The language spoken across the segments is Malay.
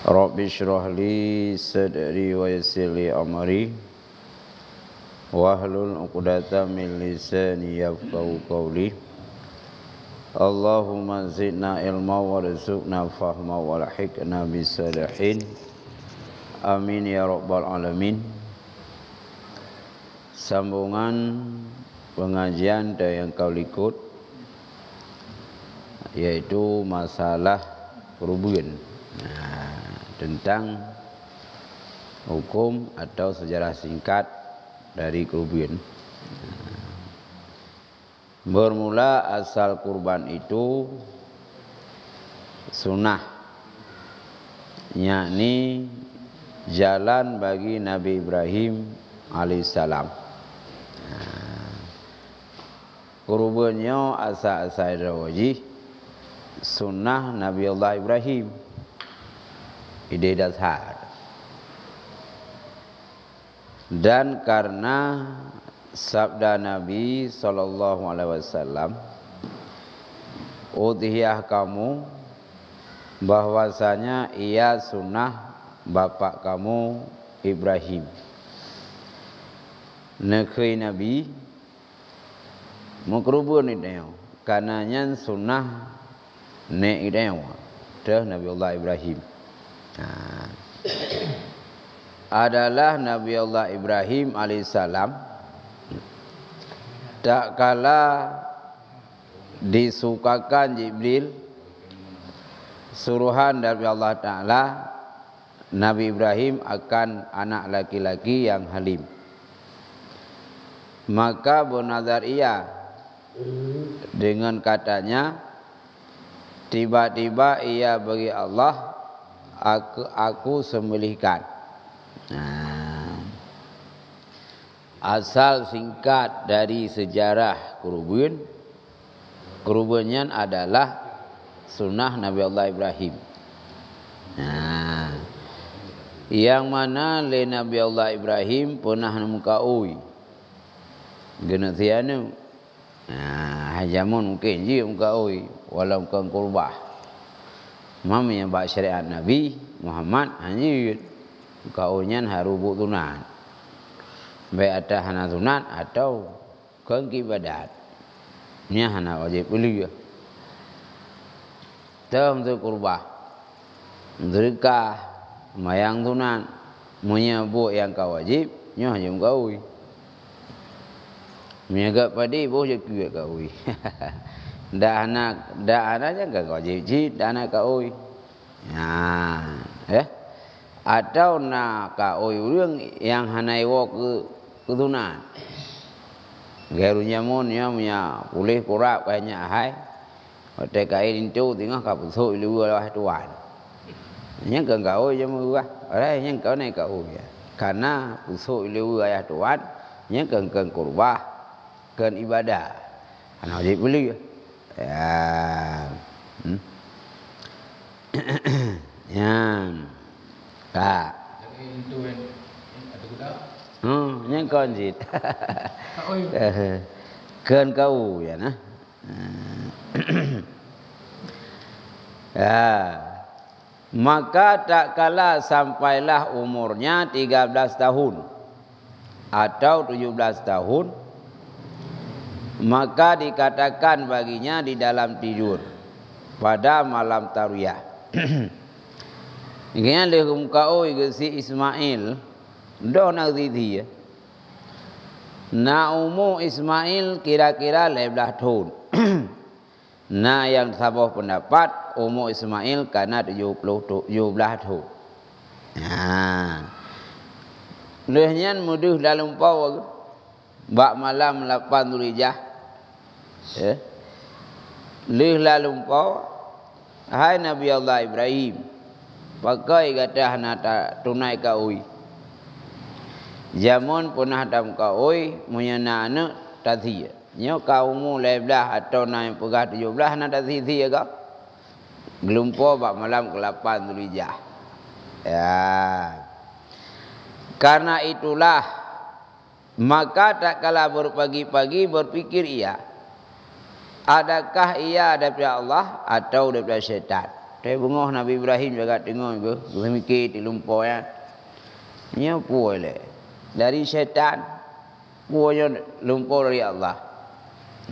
Rabbi shrah li sadri wa yassir li amri wahlul 'uqdatam min lisani yafqahu qawli. Allahumma zidna ilma warzuqna fahma walhiqna bisalihin. Amin ya rabbal alamin. Sambungan pengajian yang kau ikut yaitu masalah kerubuyan. Tentang hukum atau sejarah singkat dari kerubuyan. Bermula asal kurban itu sunnah, yakni jalan bagi Nabi Ibrahim alaihissalam. Kurbannya asal-asal wajib sunnah Nabi Allah Ibrahim. Ide dasar. Dan karena sabda Nabi SAW, udhiyah kamu, bahwasanya ia sunnah bapak kamu Ibrahim. Nekei Nabi mukrubun ideo, kananya sunnah ne ideo, dah Nabi Allah Ibrahim. Adalah Nabi Allah Ibrahim alaihissalam tak kala disukakan Jibril suruhan dari Allah Ta'ala Nabi Ibrahim akan anak laki-laki yang halim, maka bernazar ia dengan katanya, tiba-tiba ia bagi Allah, aku sembelihkan. Asal singkat dari sejarah kerubuyan adalah sunnah Nabi Allah Ibrahim. Yang mana le Nabi Allah Ibrahim pernah mukaui genetianu. Hajamun mungkin je mukaui walau bukan kurbah. Mamanya bak syariat Nabi Muhammad hanya kaunya harubu tunat. Baik ada hana tunat atau kegibadat. Ini hana wajib beli. Dalam tu kurbah. Mereka mayang tunat menyebut yang kau wajib, nya hanya kaui. Menjaga padi boleh juga kaui. Dah anak jangan wajib ji, dah anak kaui. Atau nak kaui orang yang hanai wok ke tunat. Gerunya mon nya punya boleh kurap kayaknya hai. Hotel kain itu tengah kapusuk luar lah tuan. Yang kaui je murah. Orang yang kau naik kaui. Karena pusuk luar ayah tuan, yang keng kurbah, ken ibadah. Anak wajib beli. Kak. Yang konjit. Ken kau ya nah. Maka tak kala sampailah umurnya 13 tahun atau 17 tahun, maka dikatakan baginya di dalam tidur pada malam tarwiyah. Ingin lehum kau si Ismail do nak dia. Na umur Ismail kira-kira 11 tahun. Nah yang sabah pendapat umur Ismail karena 17 tahun. Lehnya mudah dalam pau bak malam 8 Dzulhijjah. Leh lalu pau hai Nabi Allah Ibrahim pakai gadah nata tunai kaui. Zaman punah dam kaui munyana anak tadi. Nyo kaumu 11 atau naik pegah 17 nak tadi ka. Gelumpo bak malam ke-8 Dzulhijjah. Karena itulah maka tak kala berpagi-pagi berpikir ia, adakah ia daripada Allah atau daripada syaitan? Tapi bengah Nabi Ibrahim juga tengok ke, mikir di lumpur ya. Nya boleh. Dari syaitan, punya lumpur dari Allah.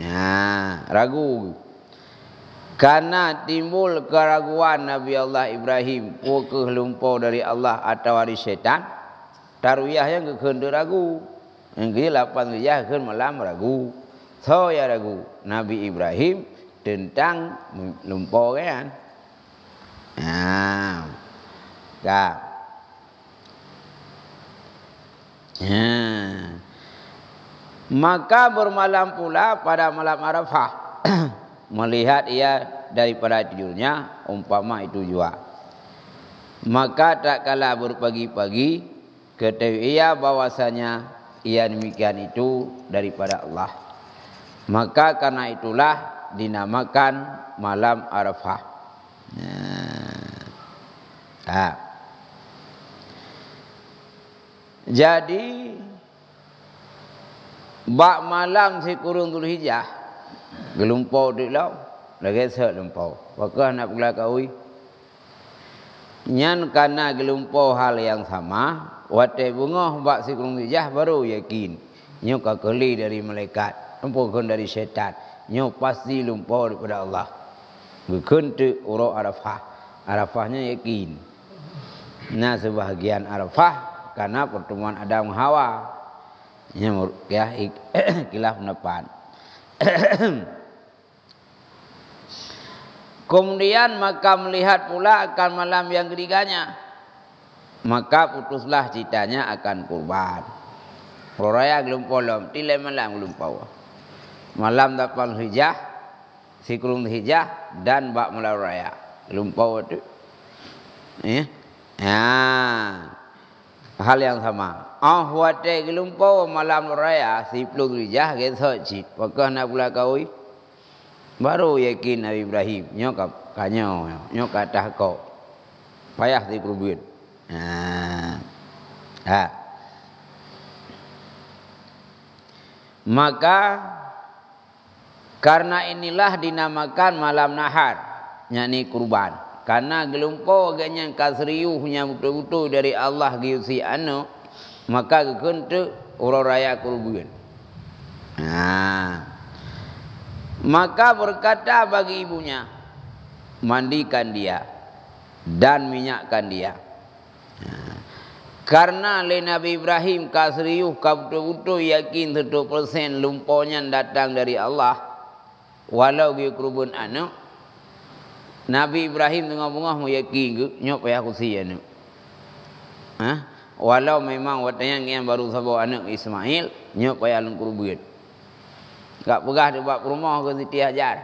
Nah, ragu. Karena timbul keraguan Nabi Allah Ibrahim, ke lumpur dari Allah atau dari syaitan, tarwiyah yang kekenda ragu. Yang ke-8 riyah kan malam ragu. So ya ragu Nabi Ibrahim tentang lumpur kan. Nah, tak. Maka bermalam pula pada malam Arafah melihat ia daripada tidurnya umpama itu juga. Maka tak kala berpagi-pagi ketahui ia bahwasanya ia demikian itu daripada Allah. Maka karena itulah dinamakan malam Arafah. Jadi bak malam si kurung Zulhijjah gelumpau di lau lagi set lumpau maka nak pula kaui nyan karena gelumpau hal yang sama wate bunga bak si kurung Zulhijjah baru yakin nyo kakeli dari malaikat bukan dari syaitan nyo pasti lumpau daripada Allah bukan tu urut Arafahnya yakin. Nah sebahagian Arafah karena pertemuan Adam Hawa ya khilaf pendapat. Kemudian maka melihat pula akan malam yang ketiganya, maka putuslah citanya akan kurban. Raya gelum polom tilai malam gelum pawa malam 8 Hijjah sikurung Hijjah dan bak malam raya gelum pawa tu hal yang sama. Wate gelumpau malam raya si plug rijah ke sojit. Maka nak pula kaui baru yakin Nabi Ibrahim nyokap kanyo nyok katah kau payah di kerubin. Maka karena inilah dinamakan malam nahar yakni kurban. Karena gelumpau agaknya kasriuhnya betul-betul dari Allah giusi anu maka kekentu urang raya kurban. Maka berkata bagi ibunya mandikan dia dan minyakkan dia. Karena le Nabi Ibrahim kasriuh betul-betul yakin 100% lumpaunya datang dari Allah walau gi kurban anu Nabi Ibrahim tengah-tengah yakin ke nyok payah kusia nu. Walau memang watanya yang baru sabar anak Ismail nyok payah lung kurban. Gak pegah di bak rumah ke Siti Hajar.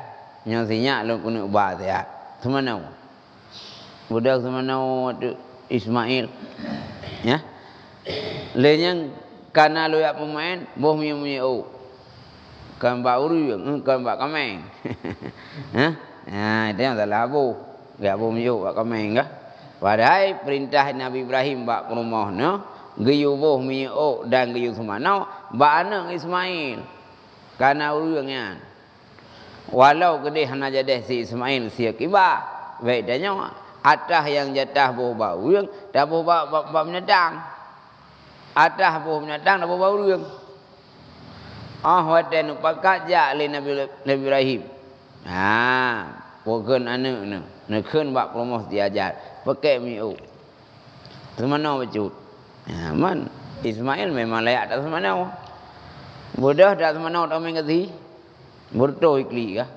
Nyok sinyak lung kena ubah sehat. Semanau. Budak semanau tu Ismail. Ya. Lenyang kana lu yak pemain boh miu kan bak uru kan bak kameng. Itu yang salah abu. Gak abu miu bak kameng kah? Padahal perintah Nabi Ibrahim bak rumah no, giyu boh miu dan giyu semanau bak anak Ismail. Karena urangnya. Walau gede hana jadeh si Ismail si Akibah, baik danya atah yang jatah boh bak urang, dah boh bak menedang. Atah boh menedang dah boh bak urang. Watan pakat jak le Nabi Ibrahim. Bukan anak ni. Nekun bak promosi diajar. Pakai miu. Semana bacut. Man Ismail memang layak tak semana. Bodoh tak semana tak main kati. Berdoh ikli kah?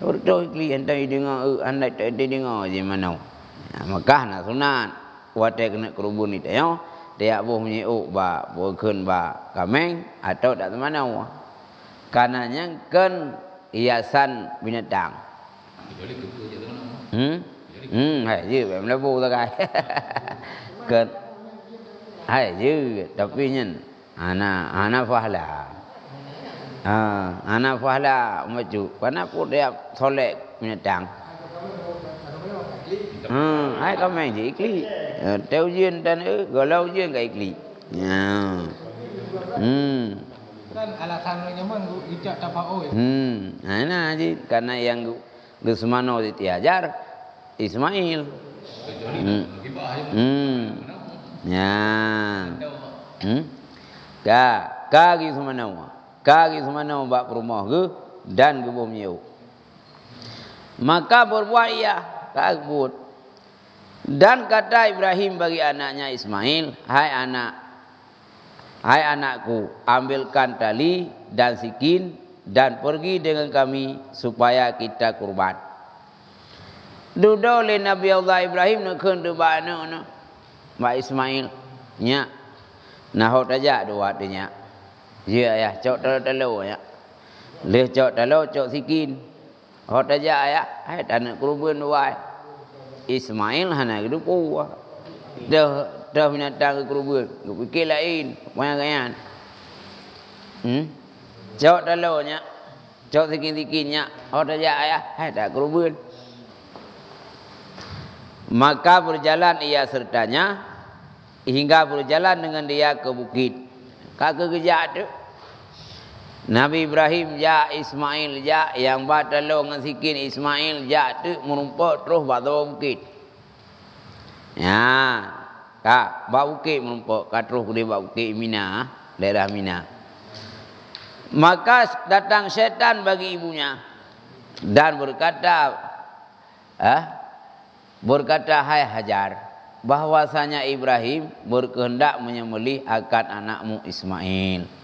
Berdoh ikli andai dengar andai tak dengar je mana. Maka nak sunat. Watai kena kerubun ni tayo. Dia boh miu bak bukan bak kameng atau tak semana. Karenanya kan hiasan binatang. Hai je em lebu tak kai. Kan. Hai je tapi nyen ana fahla. Ana fahla maju. Karena pun dia solek binatang. Hai kameng je ikli. Teu jin dan galau je enggak ikli. Kan alasan memang ijak tapau ya. Nah je karena yang gesemano ditiajar Ismail. Ya. Kagi semana. Kagi semana bak rumah ke dan ke bumi. Maka berbuat ia kabut. Dan kata Ibrahim bagi anaknya Ismail, hai anakku, ambilkan tali dan sikin dan pergi dengan kami supaya kita kurban. Duduk oleh Nabi Allah Ibrahim nak kena ba anak Mbak Ismail nya. Nah hot aja dua nya. Ya ya, cok telo ya. Leh cok telo cok sikin. Hot aja ya, hai anak kurban dua. Ismail hana hidup kuah. Dah binatang ke kurban. Fikir lain, banyak-banyak. Cok telo nya. Cok sikin-sikinnya. Hot aja ya, hai tak kurban. Maka berjalan ia sertanya hingga berjalan dengan dia ke bukit. Kakak kejak tu. Nabi Ibrahim ja Ismail ja yang batalo ngasikin Ismail ja tu menumpuk terus batu bukit. Ya, kak bau bukit menumpuk kat terus di bukit Mina, daerah Mina. Maka datang syaitan bagi ibunya dan berkata, hai Hajar, bahwasanya Ibrahim berkehendak menyembelih akan anakmu Ismail.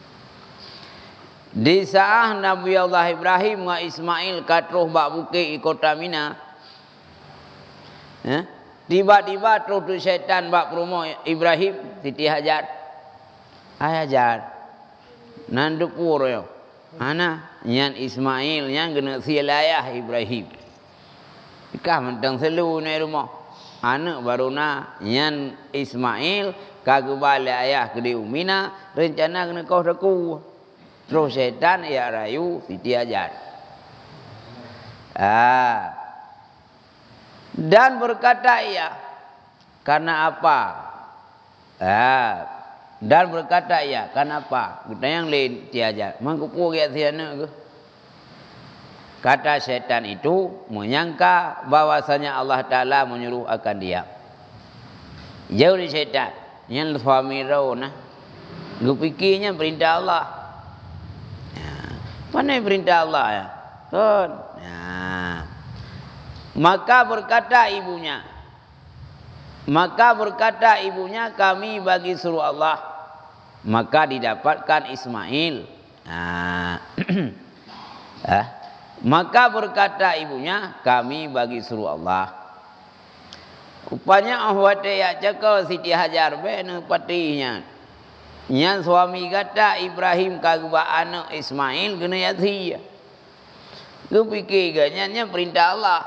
Di saat Nabi Allah Ibrahim dengan Ismail katruh bak bukit di kota Mina, tiba-tiba terus tu syaitan bak rumah Ibrahim, Siti Hajar. Hai Hajar, nanduk pur yo. Ana nyan Ismail yang kena silayah Ibrahim. Ikah mentang selu ni rumah. Anak baru na nyan Ismail kagak balik ayah ke di Mina, rencana kena kau daku. Terus syaitan ia rayu Siti Hajar. Dan berkata ia, karena apa? Dan berkata ia, karena apa? Kita yang lain Siti Hajar. Mangkupu ya tiana ke? Kata syaitan itu menyangka bahwasanya Allah Ta'ala menyuruh akan dia. Jauh dari syaitan. Yang suami rau nah. Gue fikirnya perintah Allah. Mana perintah Allah ya? Kan? Maka berkata ibunya, kami bagi suruh Allah. Maka didapatkan Ismail. Maka berkata ibunya, kami bagi suruh Allah. Rupanya ahwate ya cakap Siti Hajar bena patihnya. Yang suami kata Ibrahim kagak anak Ismail kena yati. Gue fikir ganya perintah Allah.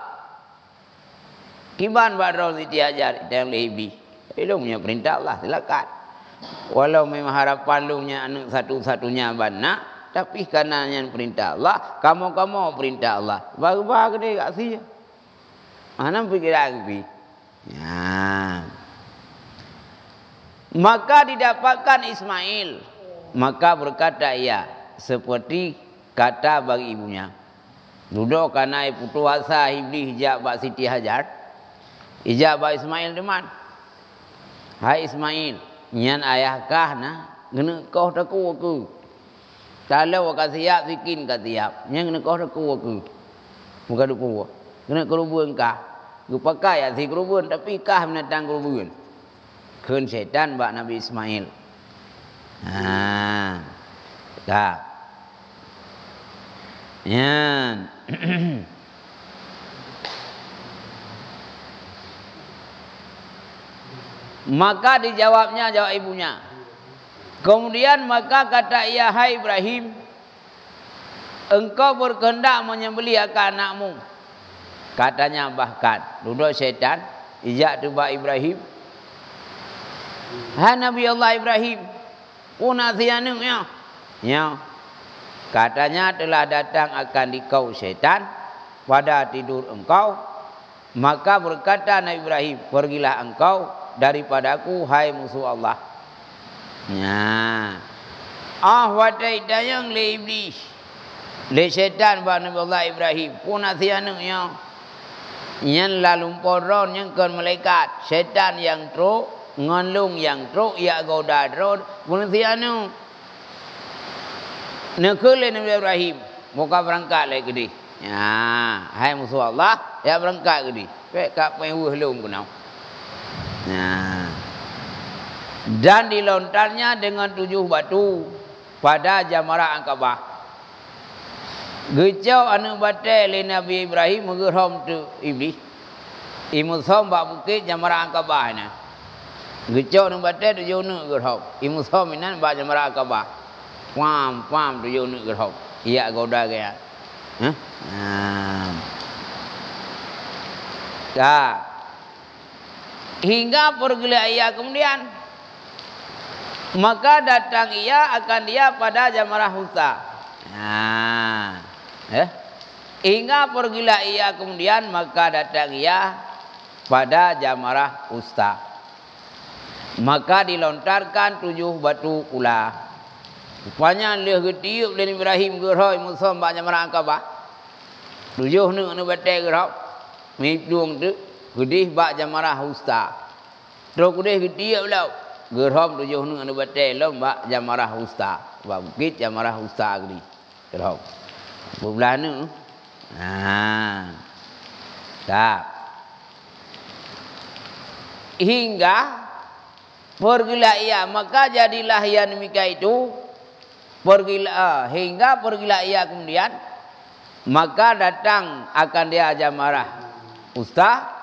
Kiban badrol Siti Hajar yang lebih. Itu punya perintah Allah silakan. Walau memang harapan lu nya anak satu-satunya bana, tapi karena yang perintah Allah, kamu perintah Allah. Baru-baru dia kat sini. Mana fikir lagi? Maka didapatkan Ismail. Maka berkata ia, seperti kata bagi ibunya. Duduk karena putus asa iblis hijab bak Siti Hajar. Hijab bak Ismail deman. Hai Ismail, nyan ayahkah nah? Kena kau taku aku. Kalau kau siap bikin kau siap. Nyan kena kau taku aku. Bukan duku. Kena kerubun kah? Gue pakai ya si kerubun tapi kah menatang kerubun. Kun syaitan bak Nabi Ismail. Dah. Yan. Maka dijawabnya jawab ibunya. Kemudian maka kata ia, hai Ibrahim, engkau berkehendak menyembelih akan anakmu. Katanya bahkan duduk syaitan ijak tu bak Ibrahim. Hai Nabi Allah Ibrahim, punasianung ya. Katanya telah datang akan dikau syaitan pada tidur engkau. Maka berkata Nabi Ibrahim, pergilah engkau daripadaku hai musuh Allah. Watai dayang le iblis. Le syaitan bak Nabi Allah Ibrahim, punasianung ya. Yang lalu poron yang kan malaikat, syaitan yang teruk, ngalung yang teruk, ya goda teruk, buntianu. Nekule Nabi Ibrahim, muka berangkat lagi gede. Ya, hai musuh Allah, ya berangkat gede. Pek kat penguh lum kenau. Nah. Dan dilontarnya dengan 7 batu pada Jamarah Aqabah. Gecau anu batai le Nabi Ibrahim menggerom tu iblis. Imusom bak bukit Jamarah Aqabah na. Gecau anu batai 7 nu gerom. Imusom minan bak Jamarah Aqabah. Pam 7 nu gerom. Iya goda gaya. Hah? Nah. Dah. Hingga pergilah ia kemudian maka datang ia akan dia pada Jamarah Wusta. Nah, hingga pergilah ia kemudian maka datang ia pada Jamarah Wusta. Maka dilontarkan 7 batu pula. Rupanya leh getiup dan Ibrahim geroi musom ba Jamarah Aqabah. 7 nu anu batai gerau. Mipdung tu gedih ba Jamarah Wusta. Terus gedih getiup lau. Gerhom 7 nu anu batai lom bak Jamarah Wusta. Bak bukit Jamarah Wusta gedi. Gerhom. Bebelah nu. Nah. Tak. Hingga pergilah ia, maka jadilah ia demikian itu. Pergilah hingga pergilah ia kemudian maka datang akan dia Jamarah Wusta.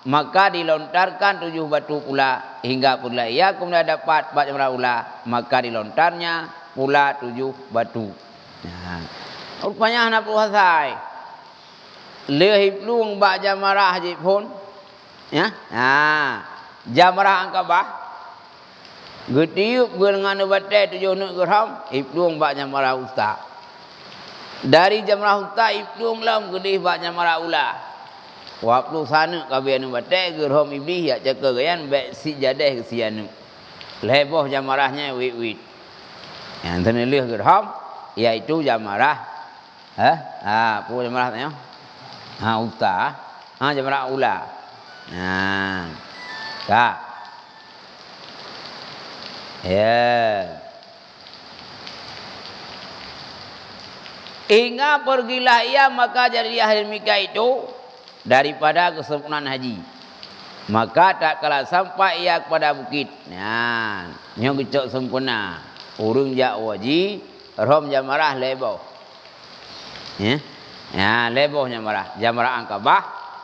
Maka dilontarkan 7 batu pula hingga pula ia kemudian dapat bak Jamarah Ula, maka dilontarnya pula 7 batu. Nah, rupanya nak puasai. Lehip luang bak Jamarah je pun. Ya. Nah, Jamarah Aqabah. Getiup dengan batai 7 nu geram, ipluang bak Jamarah Wusta. Dari Jamarah Wusta ipluang lam gedih bak Jamarah Ula. Waktu sana kabian batai gerhom iblis ya cakap gayan baik si jadeh ke sianu. Leboh Jamarahnya wit-wit. Yang tenelih gerhom iaitu Jamarah pu Jamarah tanya. Wusta. Jamarah Ula. Nah. Tak. Ya. Hingga pergilah ia maka jadi ahli Mika itu daripada kesempurnaan haji. Maka tak kala sampai ia kepada bukit. Nah, nyong gecok sempurna. Urung jak waji, rom Jamarah leboh. Ya. Ya, leboh Jamarah. Jamarah Aqabah,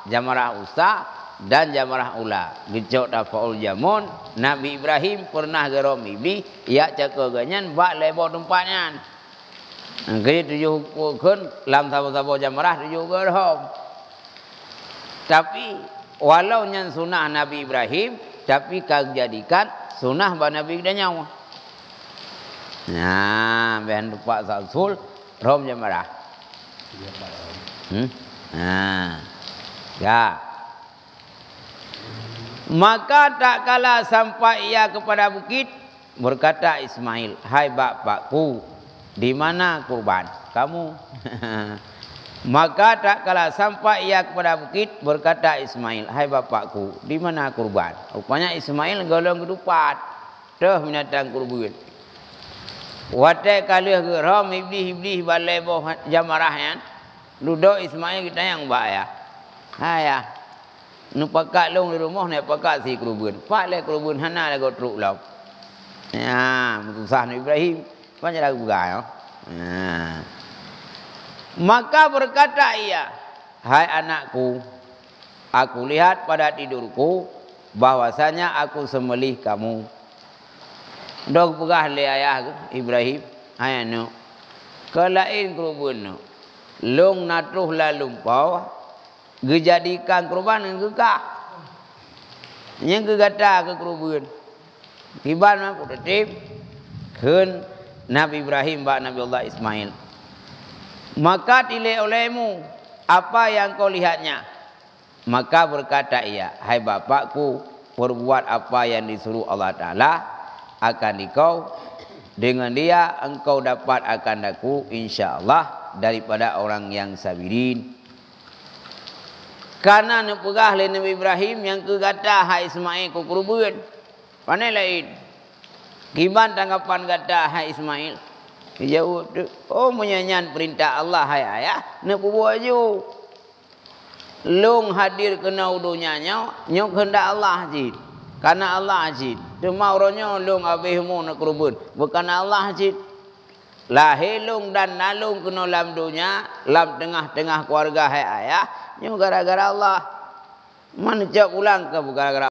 Jamarah Wusta dan Jamarah Ula. Gecok tafaul jamun, Nabi Ibrahim pernah gerom iblis, ia cakap ganyan bak leboh tempatnya. Angkanya 7 kun lam sabo-sabo Jamarah 7 gerom. Tapi walau nyan sunnah Nabi Ibrahim, tapi kag jadikan sunnah ba Nabi dan nyawa. Nah, ben lupa sasul rom Jamarah. Nah. Ya. Maka tak kala sampai ia kepada bukit, berkata Ismail, "Hai bapakku, di mana kurban kamu?" Maka tak kala sampai ia kepada bukit, berkata Ismail, "Hai bapakku, di mana kurban?" Rupanya Ismail golong kedupat. Dah binatang kurban. Watai kalih geram iblis balai boh Jamarahnya. Duduk Ismail kita yang bahaya. Haya. Nu pakat long di rumah nak pakat si kurban. Pak le kurban hana le go truk law. Ya, mutusah Nabi Ibrahim. Macam lagu gaya. Nah. Maka berkata ia, "Hai anakku, aku lihat pada tidurku bahwasanya aku sembelih kamu." Dog pegah le ayah Ibrahim, "Hai anak, kalain kurban long natruh lalu pau, gejadikan kurban yang gegah. Yang gegata ke kurban. Tiban mah putih keun Nabi Ibrahim ba Nabi Allah Ismail. Maka tilai olehmu apa yang kau lihatnya. Maka berkata ia, "Hai bapakku, perbuat apa yang disuruh Allah Ta'ala akan dikau. Dengan dia engkau dapat akan aku insya Allah daripada orang yang sabirin." Karena ni pegah le Nabi Ibrahim yang ke gata hai Ismail ku kurubun. Panai lain. Gimana tanggapan gata hai Ismail? Dia jawab, oh menyanyian perintah Allah hai ayah, nak buat je. Long hadir kena udunya nyo kehendak Allah jid. Karena Allah jid. Tu mau ronyo long abihmu nak kurubun. Bukan Allah jid. Lahir long dan nalung kena lam dunia, lam tengah-tengah keluarga hai ayah, nyo gara-gara Allah. Mana cak ulang ke gara-gara